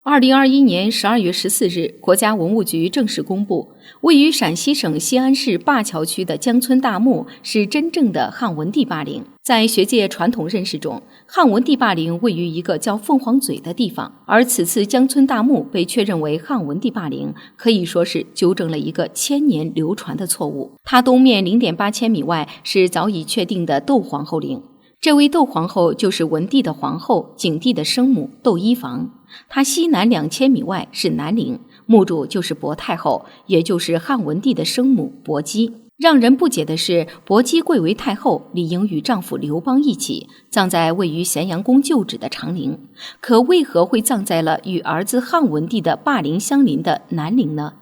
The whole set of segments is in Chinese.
2021年12月14日，国家文物局正式公布，位于陕西省西安市灞桥区的江村大墓是真正的汉文帝霸陵。在学界传统认识中，汉文帝霸陵位于一个叫凤凰嘴的地方，而此次江村大墓被确认为汉文帝霸陵，可以说是纠正了一个千年流传的错误。它东面0.8千米外是早已确定的窦皇后陵，这位窦皇后就是文帝的皇后，景帝的生母窦漪房。她西南2000米外是南陵，墓主就是薄太后，也就是汉文帝的生母薄姬。让人不解的是，薄姬贵为太后，理应与丈夫刘邦一起葬在位于咸阳宫旧址的长陵，可为何会葬在了与儿子汉文帝的霸陵相邻的南陵呢？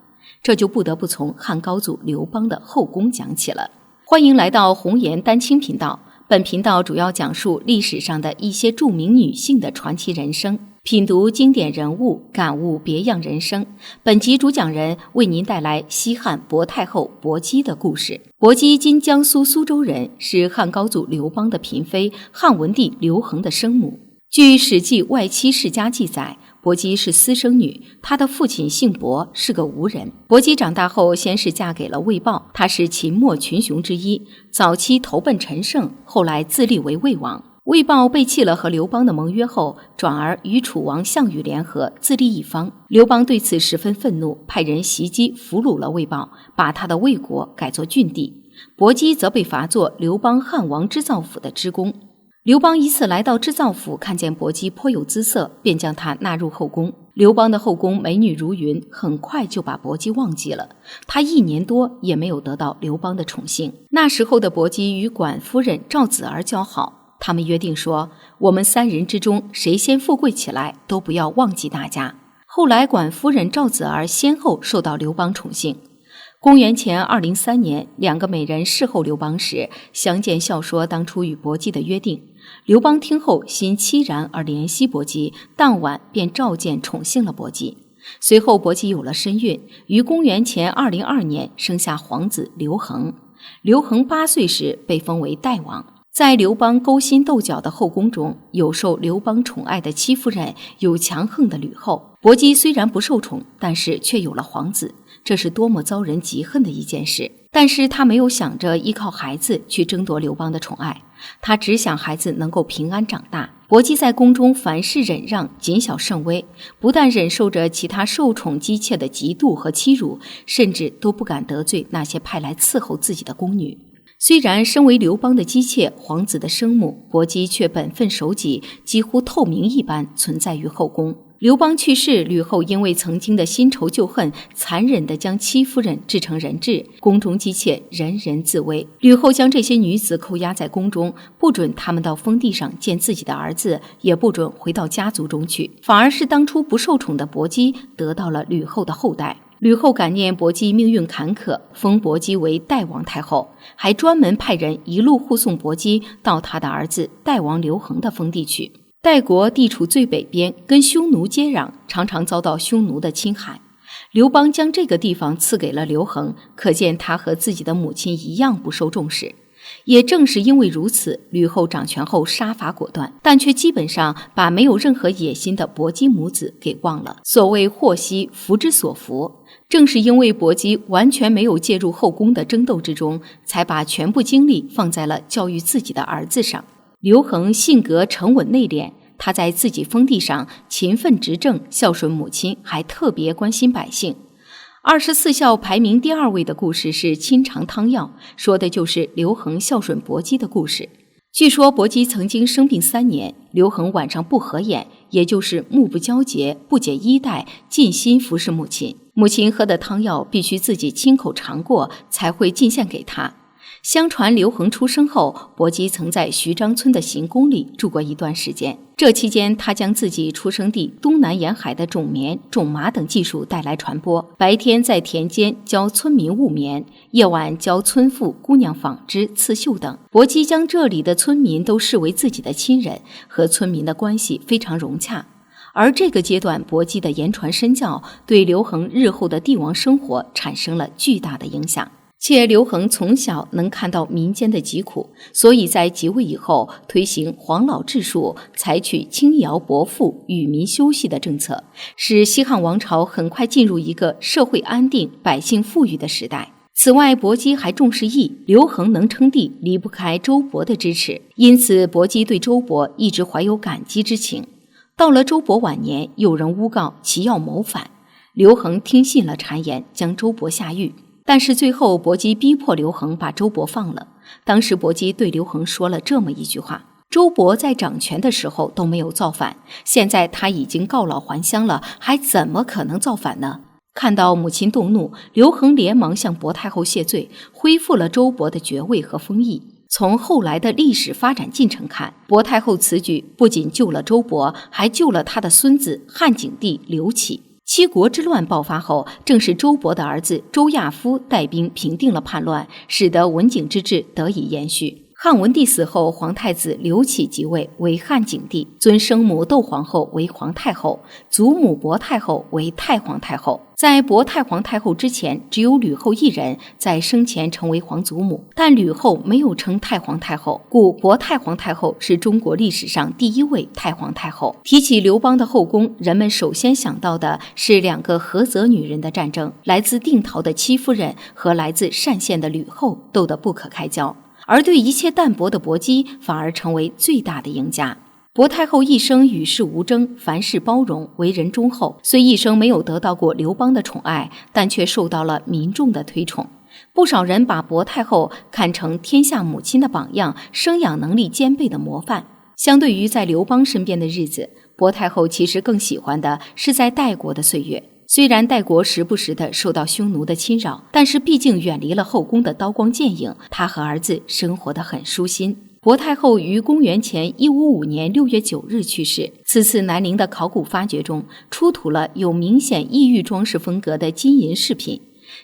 这就不得不从汉高祖刘邦的后宫讲起了。欢迎来到红颜丹青频道，本频道主要讲述历史上的一些著名女性的传奇人生，品读经典人物，感悟别样人生。本集主讲人为您带来西汉薄太后薄姬的故事。薄姬今江苏苏州人，是汉高祖刘邦的嫔妃，汉文帝刘恒的生母。据《史记外戚世家》记载，薄姬是私生女，她的父亲姓薄，是个吴人。薄姬长大后先是嫁给了魏豹，他是秦末群雄之一，早期投奔陈胜，后来自立为魏王。魏豹背弃了和刘邦的盟约后，转而与楚王项羽联合，自立一方。刘邦对此十分愤怒，派人袭击俘虏了魏豹，把他的魏国改作郡地。薄姬则被罚作刘邦汉王织造府的织工。刘邦一次来到织造府，看见薄姬颇有姿色，便将她纳入后宫。刘邦的后宫美女如云，很快就把薄姬忘记了。她1年多也没有得到刘邦的宠幸。那时候的薄姬与管夫人赵子儿交好，他们约定说，我们3人之中谁先富贵起来，都不要忘记大家。后来管夫人赵子儿先后受到刘邦宠幸。公元前203年，2个美人侍候刘邦时，相见笑说当初与薄姬的约定。刘邦听后心凄然而怜惜薄姬，当晚便召见宠幸了薄姬。随后薄姬有了身孕，于公元前202年生下皇子刘恒。刘恒8岁时被封为代王。在刘邦勾心斗角的后宫中，有受刘邦宠爱的戚夫人，有强横的吕后。薄姬虽然不受宠，但是却有了皇子，这是多么遭人嫉恨的一件事。但是他没有想着依靠孩子去争夺刘邦的宠爱，他只想孩子能够平安长大。薄姬在宫中凡事忍让，谨小慎微，不但忍受着其他受宠姬妾的嫉妒和欺辱，甚至都不敢得罪那些派来伺候自己的宫女。虽然身为刘邦的姬妾，皇子的生母，薄姬却本分守己，几乎透明一般存在于后宫。刘邦去世，吕后因为曾经的新仇旧恨，残忍地将戚夫人制成人质，宫中姬妾人人自危。吕后将这些女子扣押在宫中，不准她们到封地上见自己的儿子，也不准回到家族中去，反而是当初不受宠的薄姬得到了吕后的厚待。吕后感念薄姬命运坎坷，封薄姬为代王太后，还专门派人一路护送薄姬到她的儿子代王刘恒的封地去。代国地处最北边，跟匈奴接壤，常常遭到匈奴的侵害。刘邦将这个地方赐给了刘恒，可见他和自己的母亲一样不受重视。也正是因为如此，吕后掌权后杀伐果断，但却基本上把没有任何野心的薄姬母子给忘了。所谓祸兮福之所伏，正是因为薄姬完全没有介入后宫的争斗之中，才把全部精力放在了教育自己的儿子上。刘恒性格沉稳内敛，他在自己封地上勤奋执政，孝顺母亲，还特别关心百姓。24孝排名第2位的故事是亲尝汤药，说的就是刘恒孝顺薄姬的故事。据说薄姬曾经生病3年，刘恒晚上不合眼，也就是目不交接，不解衣带，尽心服侍母亲。母亲喝的汤药必须自己亲口尝过，才会进献给他。相传刘恒出生后，薄姬曾在徐张村的行宫里住过一段时间。这期间，他将自己出生地东南沿海的种棉、种麻等技术带来传播。白天在田间教村民务棉，夜晚教村妇、姑娘纺织、刺绣等。薄姬将这里的村民都视为自己的亲人，和村民的关系非常融洽。而这个阶段，薄姬的言传身教对刘恒日后的帝王生活产生了巨大的影响。且刘恒从小能看到民间的疾苦，所以在即位以后推行黄老治术，采取轻徭薄赋、与民休息的政策，使西汉王朝很快进入一个社会安定、百姓富裕的时代。此外，薄姬还重视义，刘恒能称帝离不开周勃的支持，因此薄姬对周勃一直怀有感激之情。到了周勃晚年，有人诬告其要谋反，刘恒听信了谗言，将周勃下狱。但是最后薄姬逼迫刘恒把周勃放了。当时薄姬对刘恒说了这么一句话：周勃在掌权的时候都没有造反，现在他已经告老还乡了，还怎么可能造反呢？看到母亲动怒，刘恒连忙向薄太后谢罪，恢复了周勃的爵位和封邑。从后来的历史发展进程看，薄太后此举不仅救了周勃，还救了他的孙子汉景帝刘启。七国之乱爆发后，正是周勃的儿子周亚夫带兵平定了叛乱，使得文景之治得以延续。汉文帝死后，皇太子刘启即位为汉景帝，尊生母窦皇后为皇太后，祖母薄太后为太皇太后。在薄太皇太后之前，只有吕后一人在生前成为皇祖母，但吕后没有称太皇太后，故薄太皇太后是中国历史上第一位太皇太后。提起刘邦的后宫，人们首先想到的是两个菏泽女人的战争，来自定陶的戚夫人和来自单县的吕后斗得不可开交，而对一切淡泊的薄姬反而成为最大的赢家。薄太后一生与世无争，凡事包容，为人忠厚，虽一生没有得到过刘邦的宠爱，但却受到了民众的推崇。不少人把薄太后看成天下母亲的榜样，生养能力兼备的模范。相对于在刘邦身边的日子，薄太后其实更喜欢的是在代国的岁月。虽然代国时不时地受到匈奴的侵扰，但是毕竟远离了后宫的刀光剑影，她和儿子生活得很舒心。薄太后于公元前155年6月9日去世。此次南陵的考古发掘中，出土了有明显异域装饰风格的金银饰品，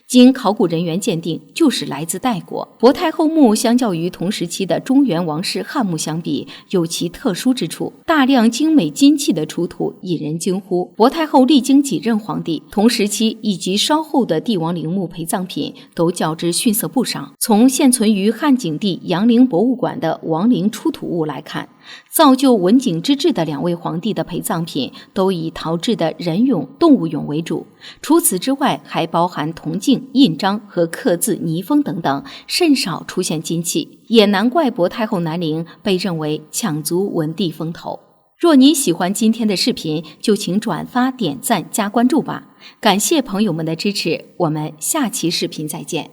经考古人员鉴定，就是来自代国。薄太后墓相较于同时期的中原王室汉墓相比，有其特殊之处，大量精美金器的出土引人惊呼。薄太后历经几任皇帝，同时期以及稍后的帝王陵墓陪葬品都较之逊色不少。从现存于汉景帝阳陵博物馆的王陵出土物来看，造就文景之治的两位皇帝的陪葬品都以陶制的人俑、动物俑为主，除此之外还包含铜镜、印章和刻字、泥封等等，甚少出现金器，也难怪薄太后南陵被认为抢足文帝风头。若您喜欢今天的视频，就请转发、点赞、加关注吧。感谢朋友们的支持，我们下期视频再见。